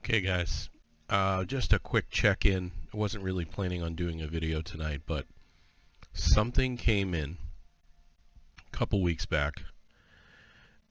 Okay guys, just a quick check-in. I wasn't really planning on doing a video tonight, but something came in a couple weeks back,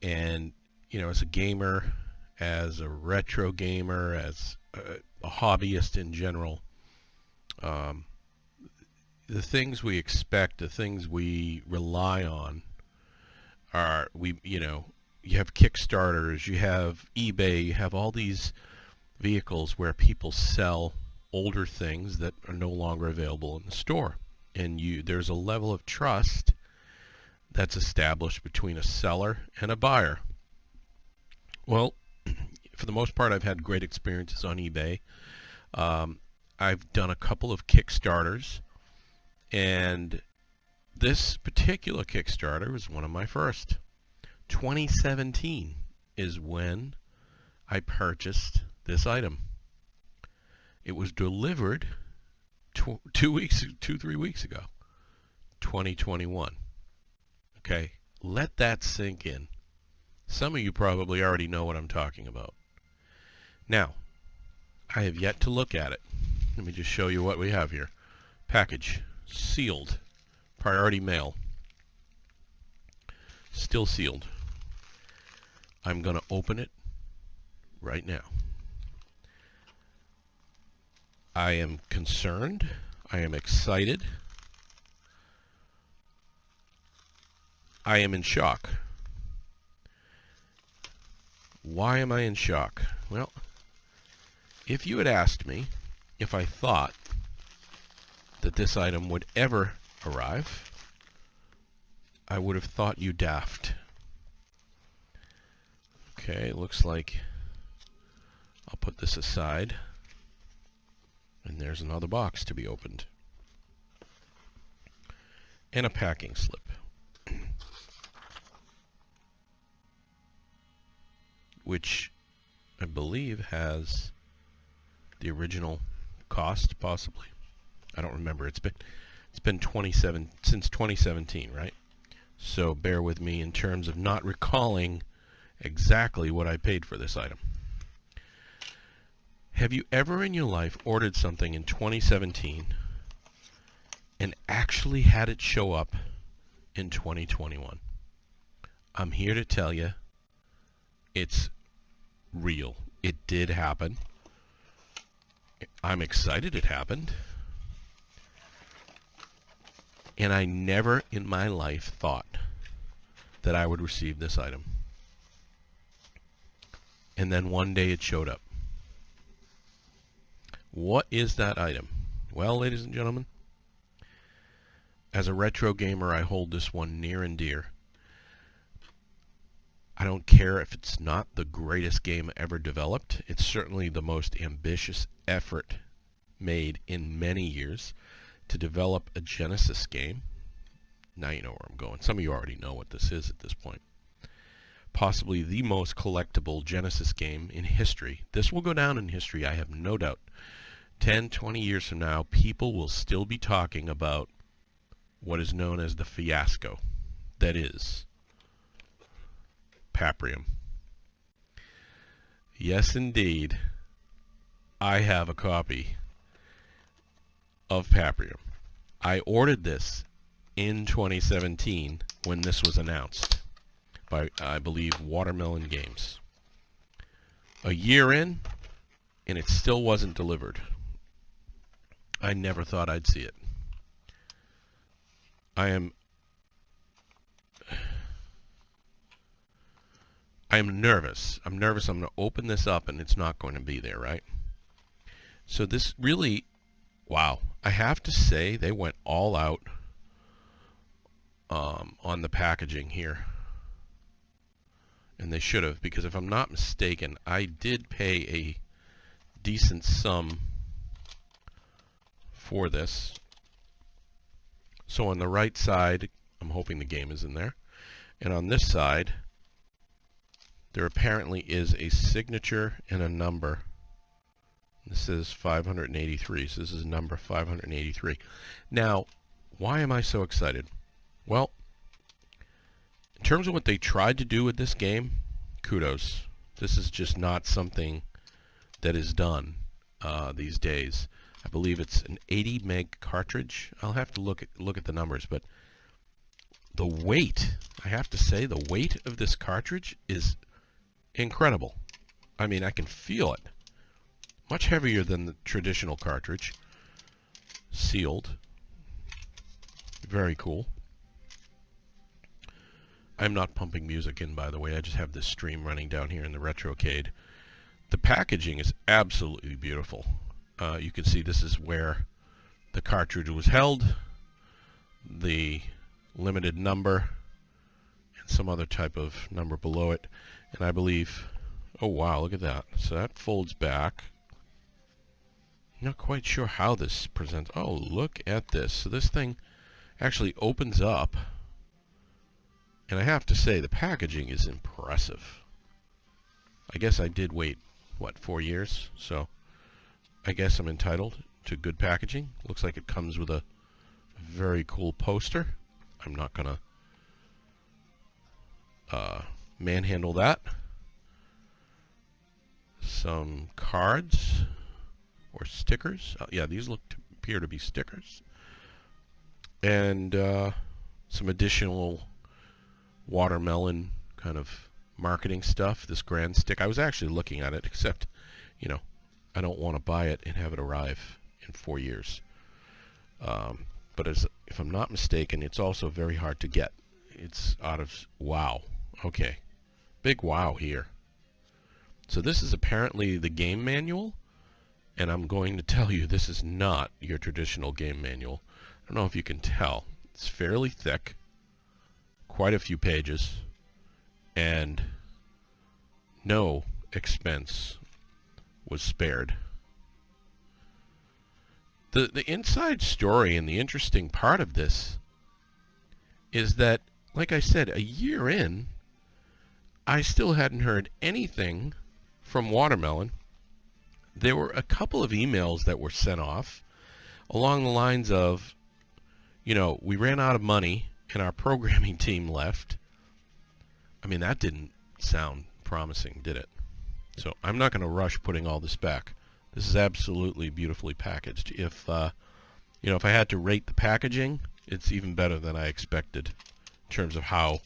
and as a gamer, as a retro gamer, as a hobbyist in general, the things we expect, the things we rely on are, you have Kickstarters, you have eBay, you have all these vehicles where people sell older things that are no longer available in the store, and there's a level of trust that's established between a seller and a buyer. Well, for the most part, I've had great experiences on eBay. I've done a couple of Kickstarters, and this particular Kickstarter was one of my first. 2017 is when I purchased this item. It was delivered 3 weeks ago, 2021. Okay, let that sink in. Some of you probably already know what I'm talking about. Now, I have yet to look at it. Let me just show you what we have here. Package, sealed, priority mail, still sealed. I'm going to open it right now. I am concerned. I am excited. I am in shock. Why am I in shock? Well, if you had asked me if I thought that this item would ever arrive, I would have thought you daft. Okay, it looks like I'll put this aside, and there's another box to be opened, and a packing slip. Which I believe has the original cost, possibly. I don't remember. It's been 27 since 2017, right? So bear with me in terms of not recalling exactly what I paid for this item. Have you ever in your life ordered something in 2017 and actually had it show up in 2021? I'm here to tell you it's real. It did happen. I'm excited it happened. And I never in my life thought that I would receive this item. And then one day it showed up. What is that item? Well, ladies and gentlemen, as a retro gamer, I hold this one near and dear. I don't care if it's not the greatest game ever developed. It's certainly the most ambitious effort made in many years to develop a Genesis game. Now you know where I'm going. Some of you already know what this is at this point. Possibly the most collectible Genesis game in history. This will go down in history, I have no doubt. 10, 20 years from now, people will still be talking about what is known as the fiasco that is Paprium. Yes, indeed, I have a copy of Paprium. I ordered this in 2017 when this was announced by, I believe, Watermelon Games. A year in, and it still wasn't delivered. I never thought I'd see it. I am nervous. I'm nervous I'm going to open this up and it's not going to be there, right? So this really, wow. I have to say they went all out on the packaging here. And they should have, because if I'm not mistaken, I did pay a decent sum for this. So on the right side, I'm hoping the game is in there. And on this side, there apparently is a signature and a number. This is 583, so this is number 583. Now, why am I so excited? Well, in terms of what they tried to do with this game, kudos. This is just not something that is done these days. I believe it's an 80 meg cartridge. I'll have to look at the numbers, but the weight, I have to say, the weight of this cartridge is incredible. I mean, I can feel it. Much heavier than the traditional cartridge. Sealed. Very cool. I'm not pumping music in, by the way. I just have this stream running down here in the Retrocade. The packaging is absolutely beautiful. You can see this is where the cartridge was held, the limited number, and some other type of number below it. And I believe, oh wow, look at that. So that folds back. Not quite sure how this presents. Oh, look at this. So this thing actually opens up. And I have to say, the packaging is impressive. I guess I did wait, what, 4 years? So I guess I'm entitled to good packaging. Looks like it comes with a very cool poster. I'm not going to manhandle that. Some cards or stickers. Yeah, these appear to be stickers. And some additional watermelon kind of marketing stuff. This grand stick. I was actually looking at it, except, you know, I don't want to buy it and have it arrive in 4 years. But if I'm not mistaken, it's also very hard to get. It's out of, wow. Okay. Big wow here. So this is apparently the game manual, and I'm going to tell you this is not your traditional game manual. I don't know if you can tell. It's fairly thick, quite a few pages, and no expense was spared. The inside story and the interesting part of this is that, like I said, a year in, I still hadn't heard anything from Watermelon. There were a couple of emails that were sent off along the lines of, you know, we ran out of money and our programming team left. I mean, that didn't sound promising, did it? So I'm not going to rush putting all this back. This is absolutely beautifully packaged. If you know, if I had to rate the packaging, it's even better than I expected in terms of how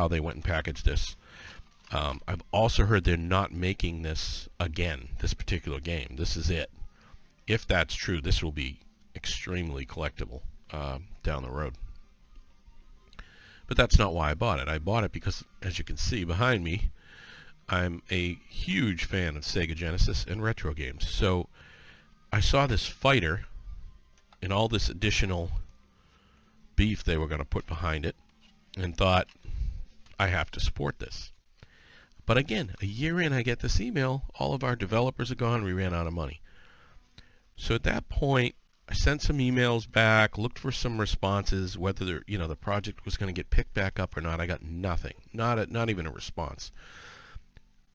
they went and packaged this. I've also heard they're not making this again, this particular game. This is it. If that's true, this will be extremely collectible down the road. But that's not why I bought it. I bought it because, as you can see behind me, I'm a huge fan of Sega Genesis and retro games. So I saw this fighter and all this additional beef they were going to put behind it and thought, I have to support this. But again, a year in, I get this email, all of our developers are gone, we ran out of money. So at that point, I sent some emails back, looked for some responses, whether the project was going to get picked back up or not. I got nothing, not even a response.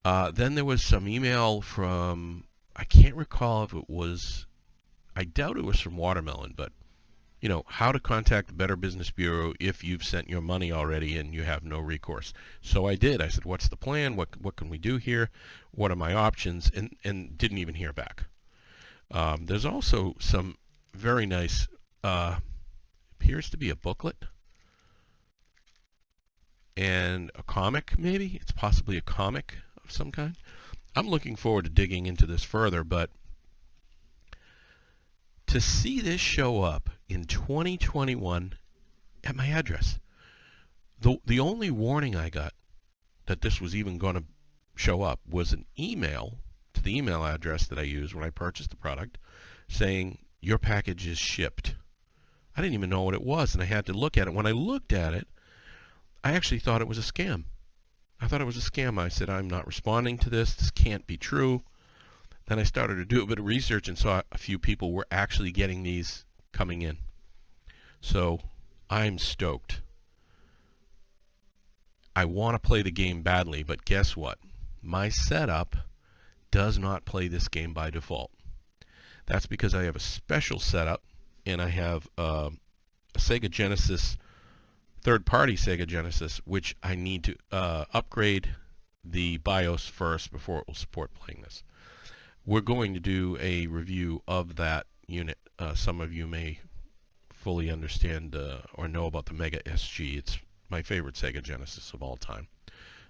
Then there was some email from, I can't recall if it was, I doubt it was from Watermelon, but you know, how to contact the Better Business Bureau if you've sent your money already and you have no recourse. So I did. I said, what's the plan? What can we do here? What are my options? And didn't even hear back. There's also some very nice, appears to be a booklet and a comic, maybe. It's possibly a comic of some kind. I'm looking forward to digging into this further, but to see this show up in 2021 at my address, the only warning I got that this was even going to show up was an email to the email address that I used when I purchased the product saying, your package is shipped. I didn't even know what it was, and I had to look at it. When I looked at it, I actually thought it was a scam. I thought it was a scam. I said, I'm not responding to this. This can't be true. Then I started to do a bit of research and saw a few people were actually getting these coming in. So I'm stoked. I want to play the game badly, but guess what? My setup does not play this game by default. That's because I have a special setup, and I have a Sega Genesis, third-party Sega Genesis, which I need to upgrade the BIOS first before it will support playing this. we're going to do a review of that unit. Some of you may fully understand or know about the Mega SG. It's my favorite Sega Genesis of all time.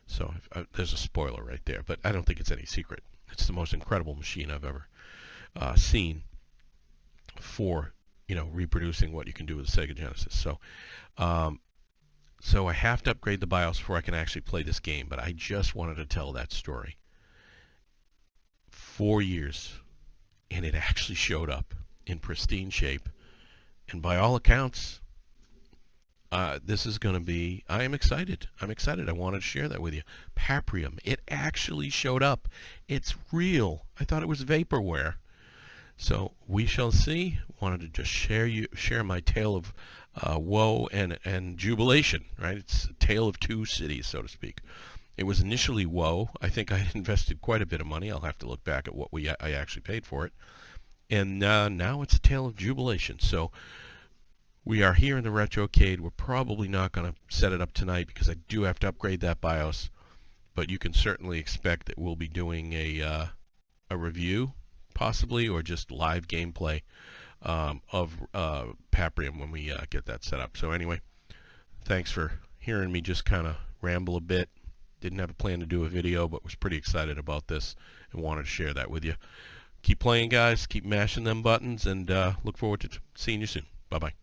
So there's a spoiler right there, but I don't think it's any secret. It's the most incredible machine I've ever seen for, reproducing what you can do with the Sega Genesis. So I have to upgrade the BIOS before I can actually play this game, but I just wanted to tell that story. 4 years, and it actually showed up in pristine shape. And by all accounts, this is going to be, I am excited. I'm excited. I wanted to share that with you. Paprium, it actually showed up. It's real. I thought it was vaporware. So we shall see. Wanted to just share my tale of woe and jubilation, right? It's a tale of two cities, so to speak. It was initially woe. I think I invested quite a bit of money. I'll have to look back at what I actually paid for it. And now it's a tale of jubilation. So we are here in the Retrocade. We're probably not going to set it up tonight because I do have to upgrade that BIOS. But you can certainly expect that we'll be doing a review, possibly, or just live gameplay of Paprium when we get that set up. So anyway, thanks for hearing me just kind of ramble a bit. Didn't have a plan to do a video, but was pretty excited about this and wanted to share that with you. Keep playing, guys. Keep mashing them buttons, and look forward to seeing you soon. Bye-bye.